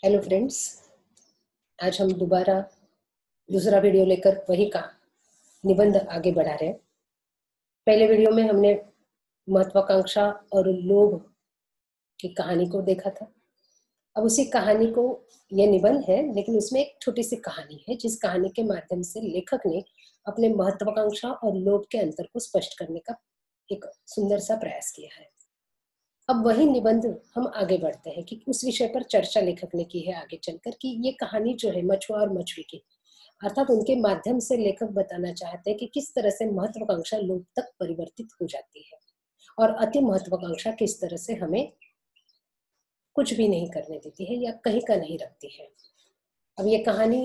Hello friends, आज हम दोबारा दूसरा वीडियो लेकर वही का निबंध आगे बढ़ा रहे हैं। पहले वीडियो में हमने महत्वाकांक्षा और लोभ की कहानी को देखा था। अब उसी कहानी को, यह निबंध है लेकिन उसमें एक छोटी सी कहानी है जिस कहानी के माध्यम से लेखक ने अपने महत्वाकांक्षा और लोभ के अंतर को स्पष्ट करने का एक सुंदर सा प्रयास किया है। अब वही निबंध हम आगे बढ़ते हैं कि उस विषय पर चर्चा लेखक ने की है आगे चलकर कि ये कहानी जो है मछुआ और मछली की, अर्थात उनके माध्यम से लेखक बताना चाहते हैं कि किस तरह से महत्वाकांक्षा लोभ तक परिवर्तित हो जाती है और अति महत्वाकांक्षा किस तरह से हमें कुछ भी नहीं करने देती है या कहीं का नहीं रखती है। अब ये कहानी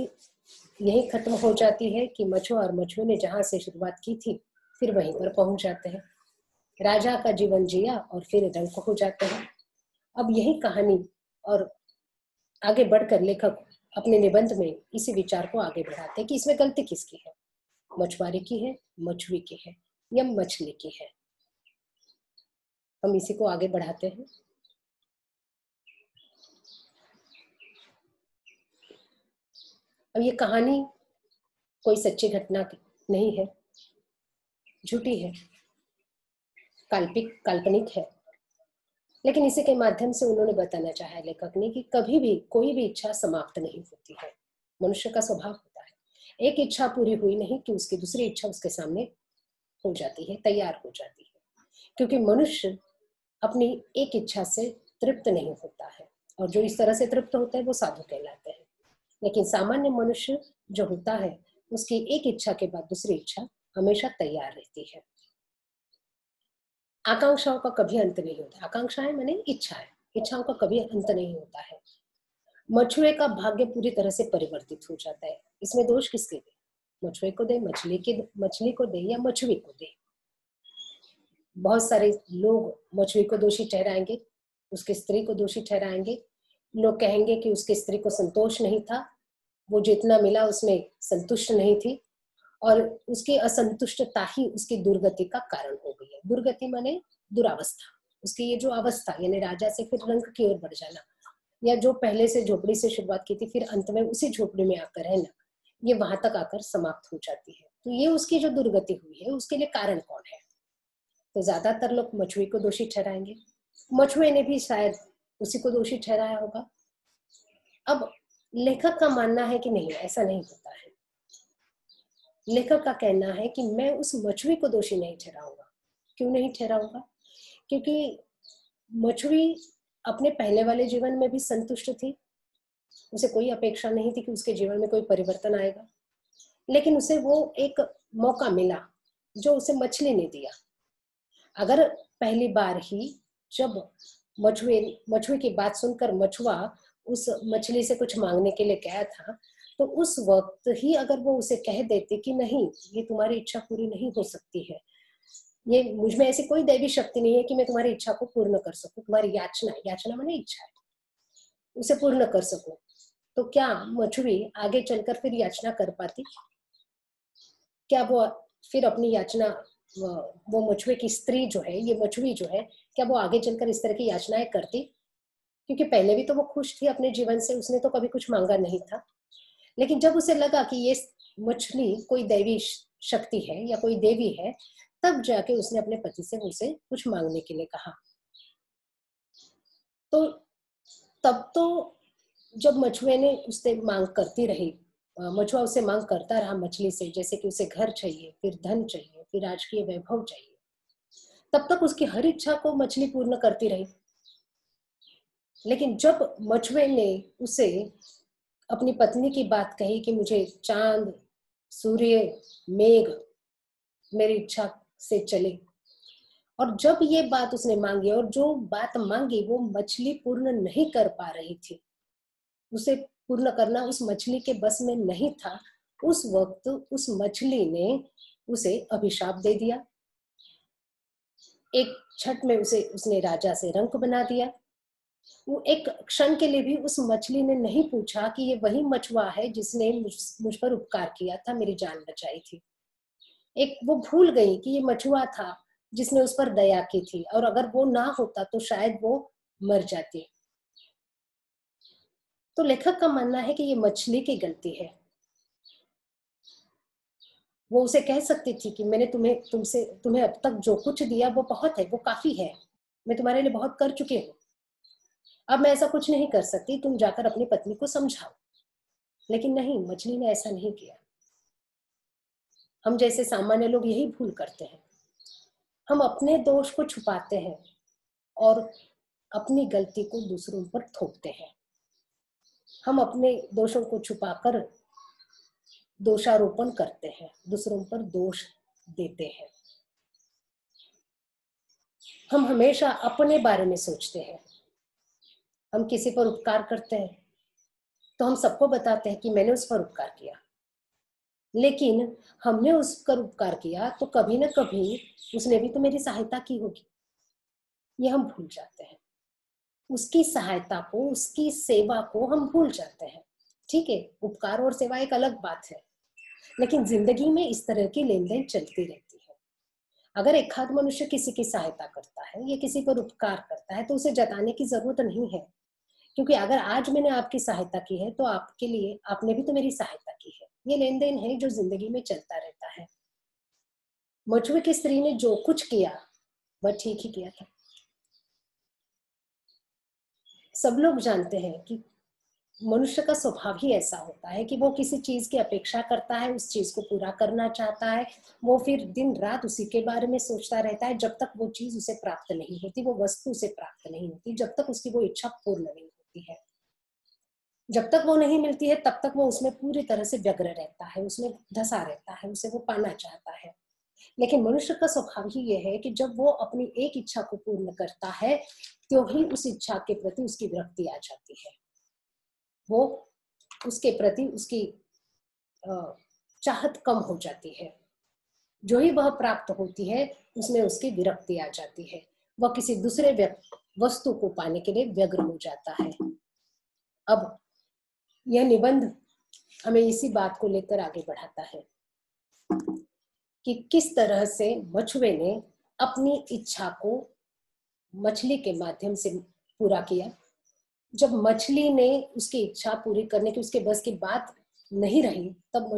यही खत्म हो जाती है कि मछुआ और मछली ने जहां से शुरुआत की थी फिर वहीं पर पहुंच जाते हैं। राजा का जीवन जिया और फिर रंक हो जाते हैं। अब यही कहानी और आगे बढ़कर लेखक अपने निबंध में इसी विचार को आगे बढ़ाते हैं कि इसमें गलती किसकी है, मछुआरे की है, मछुए की है या मछली की है। हम इसी को आगे बढ़ाते हैं। अब ये कहानी कोई सच्ची घटना नहीं है, झूठी है, काल्पनिक है, लेकिन इसी के माध्यम से उन्होंने बताना चाहा है लेखक ने कि कभी भी कोई भी इच्छा समाप्त नहीं होती है। मनुष्य का स्वभाव होता है, एक इच्छा पूरी हुई नहीं कि उसकी दूसरी इच्छा उसके सामने हो जाती है, तैयार हो जाती है, क्योंकि मनुष्य अपनी एक इच्छा से तृप्त नहीं होता है और जो इस तरह से तृप्त होते हैं वो साधु कहलाते हैं। लेकिन सामान्य मनुष्य जो होता है उसकी एक इच्छा के बाद दूसरी इच्छा हमेशा तैयार रहती है। आकांक्षाओं का कभी अंत नहीं होता। आकांक्षाएं माने इच्छाएं, इच्छाओं का कभी अंत नहीं होता है। मछुए का भाग्य पूरी तरह से परिवर्तित हो जाता है। इसमें दोष किसके दे? मछुए को दे, मछली को दे या मछुए को दे? बहुत सारे लोग मछुए को दोषी ठहराएंगे, उसकी स्त्री को दोषी ठहराएंगे। लोग कहेंगे कि उसकी स्त्री को संतोष नहीं था, वो जितना मिला उसमें संतुष्ट नहीं थी और उसकी असंतुष्टता ही उसकी दुर्गति का कारण हो गई है। दुर्गति माने दुरावस्था, उसकी ये जो अवस्था यानी राजा से फिर रंक की ओर बढ़ जाना, या जो पहले से झोपड़ी से शुरुआत की थी फिर अंत में उसी झोपड़ी में आकर रहना, ये वहां तक आकर समाप्त हो जाती है। तो ये उसकी जो दुर्गति हुई है उसके लिए कारण कौन है? तो ज्यादातर लोग मछुए को दोषी ठहराएंगे। मछुए ने भी शायद उसी को दोषी ठहराया होगा। अब लेखक का मानना है कि नहीं, ऐसा नहीं होता है। लेखक का कहना है कि मैं उस मछुए को दोषी नहीं ठहराऊंगा। क्यों नहीं ठहराऊंगा? क्योंकि मछुई अपने पहले वाले जीवन में भी संतुष्ट थी, उसे कोई अपेक्षा नहीं थी कि उसके जीवन में कोई परिवर्तन आएगा, लेकिन उसे वो एक मौका मिला जो उसे मछली ने दिया। अगर पहली बार ही जब मछुए की बात सुनकर मछुआ उस मछली से कुछ मांगने के लिए गया था, तो उस वक्त ही अगर वो उसे कह देती कि नहीं, ये तुम्हारी इच्छा पूरी नहीं हो सकती है, ये मुझ में ऐसी कोई दैवी शक्ति नहीं है कि मैं तुम्हारी इच्छा को पूर्ण कर सकूं, तुम्हारी याचना, याचना माने इच्छा है, उसे पूर्ण कर सकूं, तो क्या मछुई आगे चलकर फिर याचना कर पाती? क्या वो फिर अपनी याचना, वो मछुए की स्त्री जो है, ये मछुई जो है, क्या वो आगे चलकर इस तरह की याचनाएं करती? क्योंकि पहले भी तो वो खुश थी अपने जीवन से, उसने तो कभी कुछ मांगा नहीं था। लेकिन जब उसे लगा कि ये मछली कोई दैवी शक्ति है या कोई देवी है, तब जाके उसने अपने पति से उसे कुछ मांगने के लिए कहा। तो तब तो जब मछुए ने उससे मांग करती रही, मछुआ उससे मांग करता रहा मछली से, जैसे कि उसे घर चाहिए, फिर धन चाहिए, फिर राजकीय वैभव चाहिए, तब तक उसकी हर इच्छा को मछली पूर्ण करती रही। लेकिन जब मछुए ने उसे अपनी पत्नी की बात कही कि मुझे चांद, सूर्य, मेघ मेरी इच्छा से चले, और जब ये बात उसने मांगी और जो बात मांगी वो मछली पूर्ण नहीं कर पा रही थी, उसे पूर्ण करना उस मछली के बस में नहीं था, उस वक्त उस मछली ने उसे अभिशाप दे दिया। एक छठ में उसने राजा से रंक बना दिया। वो एक क्षण के लिए भी उस मछली ने नहीं पूछा कि ये वही मछुआ है जिसने मुझ पर उपकार किया था, मेरी जान बचाई थी। एक वो भूल गई कि ये मछुआ था जिसने उस पर दया की थी, और अगर वो ना होता तो शायद वो मर जाती। तो लेखक का मानना है कि ये मछली की गलती है। वो उसे कह सकती थी कि मैंने तुम्हें अब तक जो कुछ दिया वो बहुत है, वो काफी है, मैं तुम्हारे लिए बहुत कर चुकी हूँ, अब मैं ऐसा कुछ नहीं कर सकती, तुम जाकर अपनी पत्नी को समझाओ। लेकिन नहीं, मछली ने ऐसा नहीं किया। हम जैसे सामान्य लोग यही भूल करते हैं, हम अपने दोष को छुपाते हैं और अपनी गलती को दूसरों पर थोपते हैं। हम अपने दोषों को छुपाकर दोषारोपण करते हैं, दूसरों पर दोष देते हैं। हम हमेशा अपने बारे में सोचते हैं। हम किसी पर उपकार करते हैं तो हम सबको बताते हैं कि मैंने उस पर उपकार किया, लेकिन हमने उस पर उपकार किया तो कभी ना कभी उसने भी तो मेरी सहायता की होगी, ये हम भूल जाते हैं। उसकी सहायता को, उसकी सेवा को हम भूल जाते हैं। ठीक है, उपकार और सेवा एक अलग बात है, लेकिन जिंदगी में इस तरह की लेन देन चलती रहती है। अगर एक आध मनुष्य किसी की सहायता करता है या किसी पर उपकार करता है तो उसे जताने की जरूरत नहीं है, क्योंकि अगर आज मैंने आपकी सहायता की है तो आपके लिए आपने भी तो मेरी सहायता की है। ये लेन देन है जो जिंदगी में चलता रहता है। मछुए की स्त्री ने जो कुछ किया वह ठीक ही किया था। सब लोग जानते हैं कि मनुष्य का स्वभाव ही ऐसा होता है कि वो किसी चीज की अपेक्षा करता है, उस चीज को पूरा करना चाहता है, वो फिर दिन रात उसी के बारे में सोचता रहता है जब तक वो चीज उसे प्राप्त नहीं होती, वो वस्तु उसे प्राप्त नहीं होती, जब तक उसकी वो इच्छा पूर्ण नहीं होती है। जब तक वो नहीं मिलती है तब तक वो उसमें पूरी तरह से व्यग्र रहता है, उसमें धंसा रहता है, उसे वो पाना चाहता है। लेकिन मनुष्य का स्वभाव ही ये है कि जब वो अपनी एक इच्छा को पूर्ण करता है तो ही उस इच्छा के प्रति उसकी विरक्ति आ जाती है। वो उसके प्रति उसकी चाहत कम हो जाती है। जो ही वह प्राप्त होती है उसमें उसकी विरक्ति आ जाती है। वह किसी दूसरे वस्तु को पाने के लिए व्यग्र हो जाता है। अब यह निबंध हमें इसी बात को लेकर आगे बढ़ाता है कि किस तरह से मछुए ने अपनी इच्छा को मछली के माध्यम से पूरा किया। जब मछली ने उसकी इच्छा पूरी करने की उसके बस की बात नहीं रही तब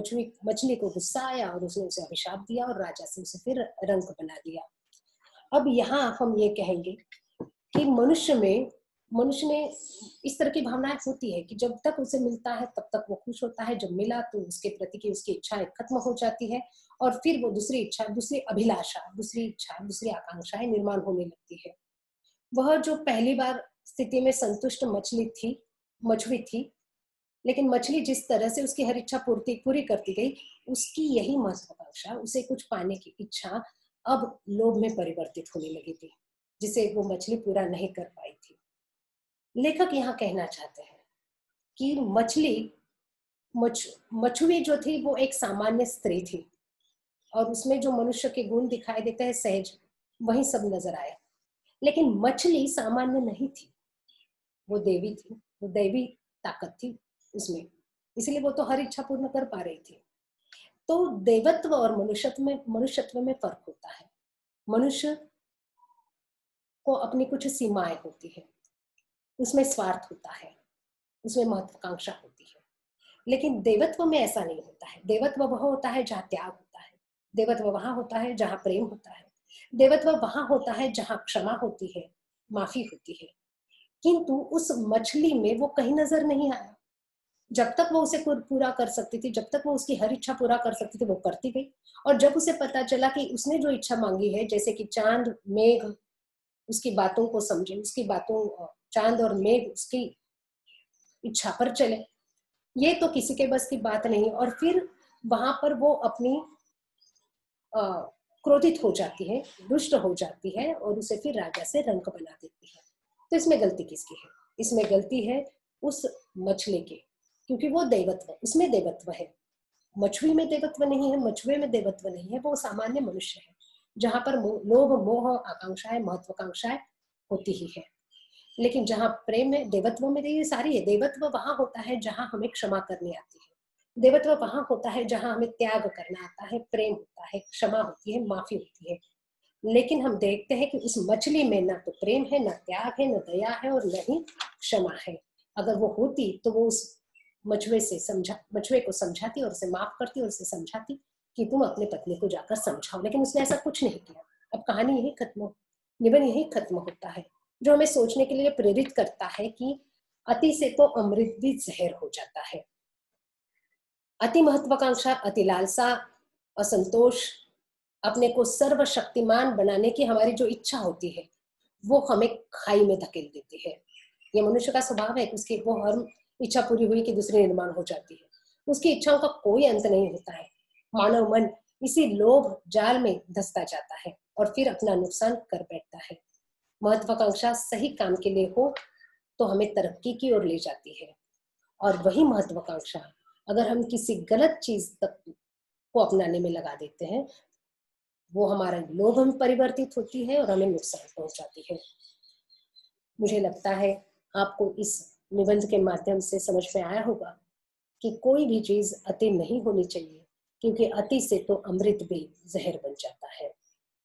मछली को गुस्सा आया और उसने उसे अभिशाप दिया और राजा से उसे फिर रंक बना दिया। अब यहाँ हम ये कहेंगे कि मनुष्य में इस तरह की भावनाएं होती है कि जब तक उसे मिलता है तब तक वो खुश होता है, जब मिला तो उसके प्रति की उसकी इच्छाएं खत्म हो जाती है और फिर वो दूसरी इच्छा, दूसरी अभिलाषा, दूसरी इच्छा, दूसरी आकांक्षाएं निर्माण होने लगती है। वह जो पहली बार स्थिति में संतुष्ट मछुई थी, लेकिन मछली जिस तरह से उसकी हर इच्छा पूरी करती गई, उसकी यही महत्वाकांक्षा, उसे कुछ पाने की इच्छा अब लोभ में परिवर्तित होने लगी थी, जिसे वो मछली पूरा नहीं कर पाई थी। लेखक यहाँ कहना चाहते हैं कि मछुई जो थी वो एक सामान्य स्त्री थी और उसमें जो मनुष्य के गुण दिखाई देते हैं सहज, वही सब नजर आया। लेकिन मछली सामान्य नहीं थी, वो देवी थी, वो दैवी ताकत थी उसमें, इसलिए वो तो हर इच्छा पूर्ण कर पा रही थी। तो देवत्व और मनुष्यत्व में फर्क होता है। मनुष्य को अपनी कुछ सीमाएं होती है, उसमें स्वार्थ होता है, उसमें महत्वाकांक्षा होती है। लेकिन देवत्व में ऐसा नहीं होता है। देवत्व वह होता है जहाँ त्याग होता है, देवत्व वहां होता है जहाँ प्रेम होता है, देवत्व वहां होता है जहाँ क्षमा होती है, माफी होती है। किंतु उस मछली में वो कहीं नजर नहीं आया। जब तक वो उसे पूरा कर सकती थी, जब तक वो उसकी हर इच्छा पूरा कर सकती थी, वो करती गई। और जब उसे पता चला कि उसने जो इच्छा मांगी है, जैसे कि चांद मेघ उसकी बातों को समझे, उसकी बातों, चांद और मेघ उसकी इच्छा पर चले, ये तो किसी के बस की बात नहीं। और फिर वहां पर वो अपनी क्रोधित हो जाती है, दुष्ट हो जाती है और उसे फिर राजा से रंक बना देती है। तो इसमें गलती किसकी है? इसमें गलती है उस मछली की, क्योंकि वो देवत्व, उसमें देवत्व है। मछली में देवत्व नहीं है, मछुए में देवत्व नहीं है, वो सामान्य मनुष्य है जहां पर लोभ मोह आकांक्षाएं महत्वाकांक्षाएं होती ही है। लेकिन जहाँ प्रेम में, देवत्व में ये सारी है। देवत्व वहां होता है जहां हमें क्षमा करनी आती है, देवत्व वहां होता है जहां हमें त्याग करना आता है, प्रेम होता है, क्षमा होती है, माफी होती है। लेकिन हम देखते हैं कि उस मछली में ना तो प्रेम है, ना त्याग है, ना दया है और न ही क्षमा है। अगर वो होती तो वो उस मछुए को समझाती और उसे माफ करती और उसे समझाती कि तुम अपने पत्नी को जाकर समझाओ, लेकिन उसने ऐसा कुछ नहीं किया। अब कहानी यही खत्म, निबंध यही खत्म होता है, जो हमें सोचने के लिए प्रेरित करता है कि अति से तो अमृत भी जहर हो जाता है। अति महत्वाकांक्षा, अति लालसा, असंतोष, अपने को सर्वशक्तिमान बनाने की हमारी जो इच्छा होती है वो हमें खाई में धकेल देती है। ये मनुष्य का स्वभाव है कि उसकी वो हर इच्छा पूरी हुई कि दूसरी निर्माण हो जाती है, उसकी इच्छाओं का कोई अंत नहीं होता है। मानव मन इसी लोभ जाल में धंसता जाता है और फिर अपना नुकसान कर बैठता है। महत्वाकांक्षा सही काम के लिए हो तो हमें तरक्की की ओर ले जाती है, और वही महत्वाकांक्षा अगर हम किसी गलत चीज तक को अपनाने में लगा देते हैं, वो हमारा लोभ में परिवर्तित होती है और हमें नुकसान पहुंचाती है। मुझे लगता है आपको इस निबंध के माध्यम से समझ में आया होगा कि कोई भी चीज अति नहीं होनी चाहिए, क्योंकि अति से तो अमृत भी जहर बन जाता है।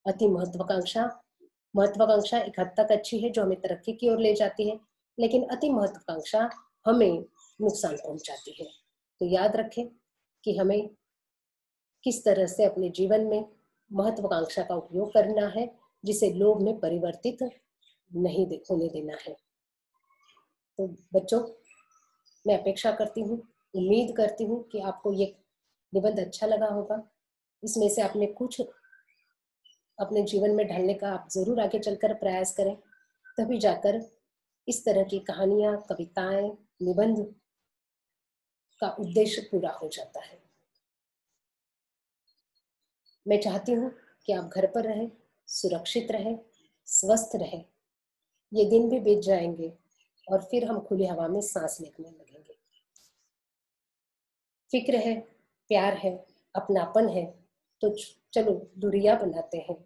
अति महत्वाकांक्षा एक हद तक अच्छी है जो हमें तरक्की की ओर ले जाती है, लेकिन अति महत्वाकांक्षा हमें नुकसान पहुंचाती है। तो याद रखें कि हमें किस तरह से अपने जीवन में महत्वाकांक्षा का उपयोग करना है, जिसे लोभ में परिवर्तित नहीं होने देना है। तो बच्चों, मैं अपेक्षा करती हूँ, उम्मीद करती हूँ कि आपको ये निबंध अच्छा लगा होगा। इसमें से आपने कुछ अपने जीवन में ढालने का आप जरूर आगे चलकर प्रयास करें, तभी जाकर इस तरह की कहानियां, कविताएं, निबंध का उद्देश्य पूरा हो जाता है। मैं चाहती हूँ कि आप घर पर रहें, सुरक्षित रहें, स्वस्थ रहें। ये दिन भी बीत जाएंगे और फिर हम खुली हवा में सांस लेने लगेंगे। फिक्र है, प्यार है, अपनापन है, तो चलो दूरियां बनाते हैं।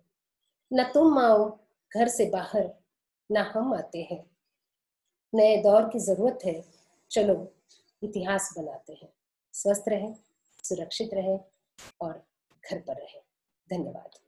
न तुम आओ घर से बाहर, न हम आते हैं। नए दौर की जरूरत है, चलो इतिहास बनाते हैं। स्वस्थ रहें, सुरक्षित रहें और घर पर रहें। धन्यवाद।